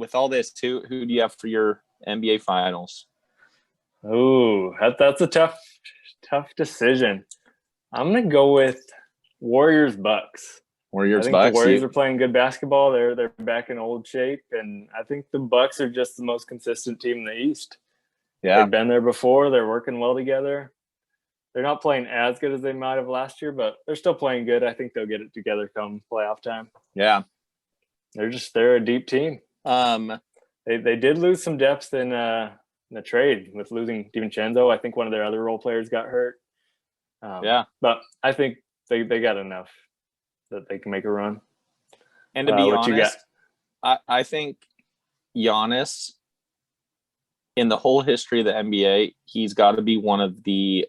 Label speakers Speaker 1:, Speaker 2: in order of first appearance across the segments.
Speaker 1: with all this, who do you have for your NBA Finals?
Speaker 2: Oh, that's a tough decision. I'm gonna go with Warriors Bucks.
Speaker 1: Warriors
Speaker 2: I think
Speaker 1: Bucks.
Speaker 2: The Warriors are playing good basketball. They're back in old shape, and I think the Bucks are just the most consistent team in the East.
Speaker 1: Yeah,
Speaker 2: they've been there before. They're working well together. They're not playing as good as they might have last year, but they're still playing good. I think they'll get it together come playoff time.
Speaker 1: Yeah,
Speaker 2: they're a deep team. They did lose some depth in the trade with losing DiVincenzo. I think one of their other role players got hurt. But I think they got enough that they can make a run.
Speaker 1: And to be honest, I think Giannis, in the whole history of the NBA, he's got to be one of the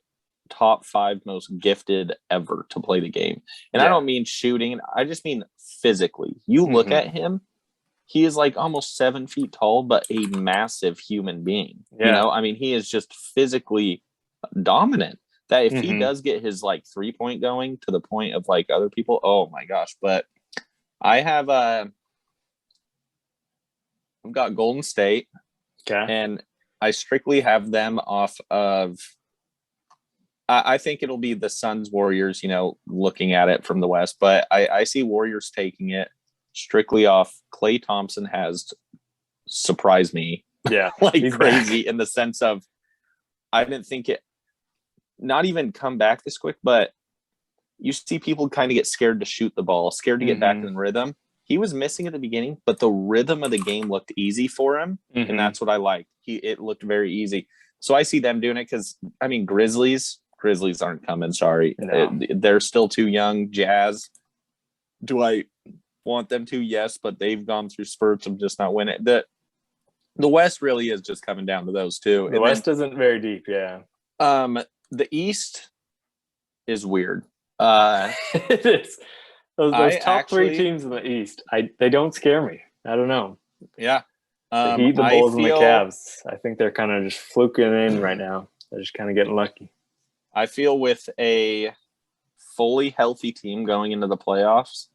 Speaker 1: top 5 most gifted ever to play the game. And I don't mean shooting. I just mean physically. You look at him, he is like almost 7 feet tall, but a massive human being. Yeah. You know, I mean, he is just physically dominant. That if he does get his like 3-point going to the point of like other people, oh my gosh. But I have I've got Golden State.
Speaker 2: Okay.
Speaker 1: And I strictly have them off of I think it'll be the Suns Warriors, you know, looking at it from the West, but I see Warriors taking it strictly off. Klay Thompson has surprised me.
Speaker 2: Yeah.
Speaker 1: Like crazy in the sense of I didn't think it not even come back this quick, but you see people kind of get scared to shoot the ball, scared to get back in rhythm. He was missing at the beginning, but the rhythm of the game looked easy for him. And that's what I liked. It looked very easy. So I see them doing it because, I mean, Grizzlies aren't coming. Sorry. No. They're still too young. Jazz. Do I want them to? Yes, but they've gone through spurts of just not winning. The West really is just coming down to those two.
Speaker 2: The West isn't very deep, yeah.
Speaker 1: The East is weird.
Speaker 2: It is. Those top 3 teams in the East, they don't scare me. I don't know.
Speaker 1: Yeah.
Speaker 2: The Heat, the Bulls, and the Cavs. I think they're kind of just fluking in right now. They're just kind of getting lucky.
Speaker 1: I feel with a fully healthy team going into the playoffs,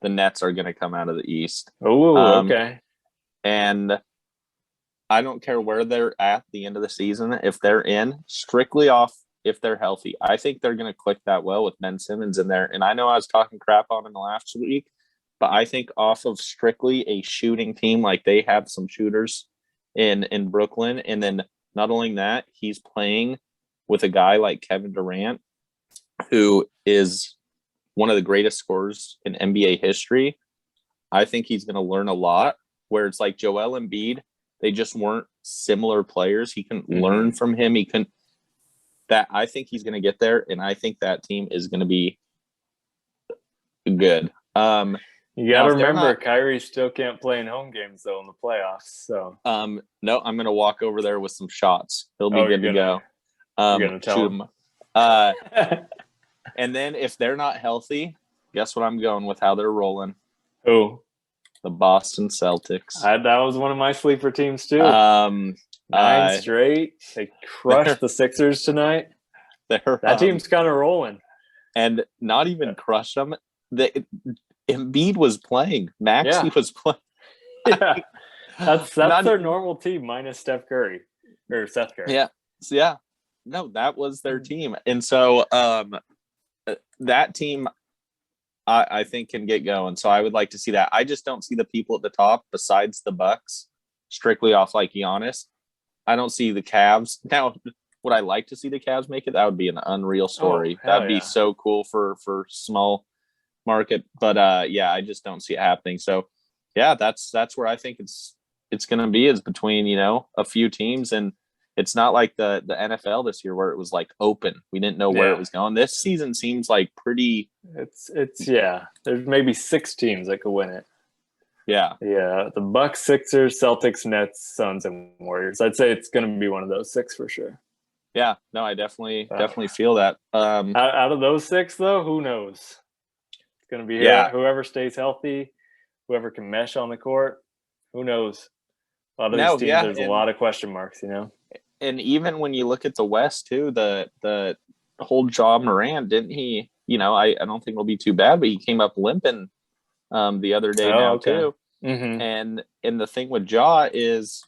Speaker 1: the Nets are going to come out of the East.
Speaker 2: Oh, okay.
Speaker 1: And I don't care where they're at the end of the season. If they're in, strictly off if they're healthy, I think they're going to click that well with Ben Simmons in there. And I know I was talking crap on him the last week, but I think off of strictly a shooting team, like they have some shooters in Brooklyn. And then not only that, he's playing with a guy like Kevin Durant, who is one of the greatest scorers in NBA history. I think he's going to learn a lot, where it's like Joel Embiid, they just weren't similar players. He can learn from him. I think he's going to get there, and I think that team is going to be good.
Speaker 2: You got to remember, Kyrie still can't play in home games, though, in the playoffs. So,
Speaker 1: no, I'm going to walk over there with some shots. He'll be good to go.
Speaker 2: You're going to tell him.
Speaker 1: And then if they're not healthy, guess what I'm going with, how they're rolling?
Speaker 2: Who?
Speaker 1: The Boston Celtics.
Speaker 2: That was one of my sleeper teams, too. 9 straight. They crushed the Sixers tonight. That team's kind of rolling.
Speaker 1: And not even crush them. Embiid was playing. Maxey was playing.
Speaker 2: Yeah. That's their normal team minus Steph Curry. Or Seth Curry.
Speaker 1: Yeah. Yeah. No, that was their team. And so that team, I think, can get going. So I would like to see that. I just don't see the people at the top besides the Bucks, strictly off like Giannis. I don't see the Cavs. Now, would I like to see the Cavs make it? That would be an unreal story. That'd be so cool for small market. But I just don't see it happening. So yeah, that's where I think it's going to be, is between, a few teams. And it's not like the NFL this year where it was like open. We didn't know where it was going. This season seems like pretty.
Speaker 2: It's there's maybe 6 teams that could win it.
Speaker 1: Yeah.
Speaker 2: Yeah. The Bucks, Sixers, Celtics, Nets, Suns, and Warriors. I'd say it's going to be one of those 6 for sure.
Speaker 1: Yeah. No, I definitely feel that.
Speaker 2: Out of those 6, though, who knows? It's going to be whoever stays healthy, whoever can mesh on the court. Who knows? A lot of these teams, there's a lot of question marks,
Speaker 1: And even when you look at the West, too, the whole Ja Morant, didn't he? I don't think it'll be too bad, but he came up limping the other day too. And the thing with Ja is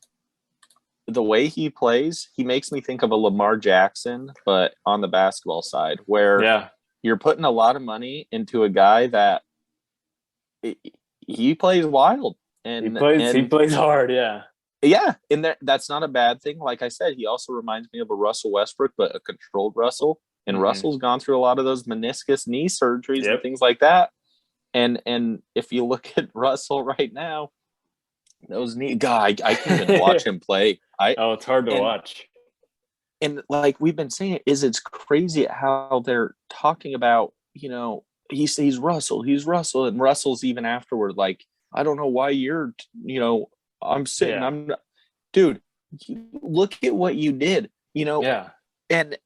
Speaker 1: the way he plays, he makes me think of a Lamar Jackson, but on the basketball side, where you're putting a lot of money into a guy that he plays wild. And
Speaker 2: he plays hard,
Speaker 1: Yeah, and that's not a bad thing. Like I said, he also reminds me of a Russell Westbrook, but a controlled Russell. And Russell's gone through a lot of those meniscus knee surgeries and things like that. And if you look at Russell right now, those knee I can't even watch him play.
Speaker 2: It's hard to watch.
Speaker 1: And like we've been saying, it's crazy how they're talking about, he's Russell, and Russell's even afterward, like, I don't know why you're, I'm sitting, dude, look at what you did, and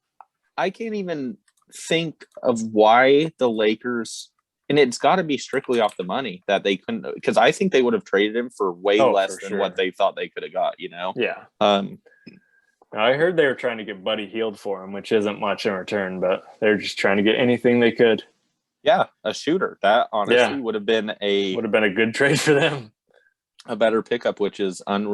Speaker 1: I can't even think of why the Lakers, and it's got to be strictly off the money that they couldn't, because I think they would have traded him for way less than what they thought they could have got,
Speaker 2: Yeah. I heard they were trying to get Buddy Hield for him, which isn't much in return, but they're just trying to get anything they could.
Speaker 1: Yeah, a shooter. That honestly would have been a
Speaker 2: good trade for them.
Speaker 1: A better pickup, which is unreal.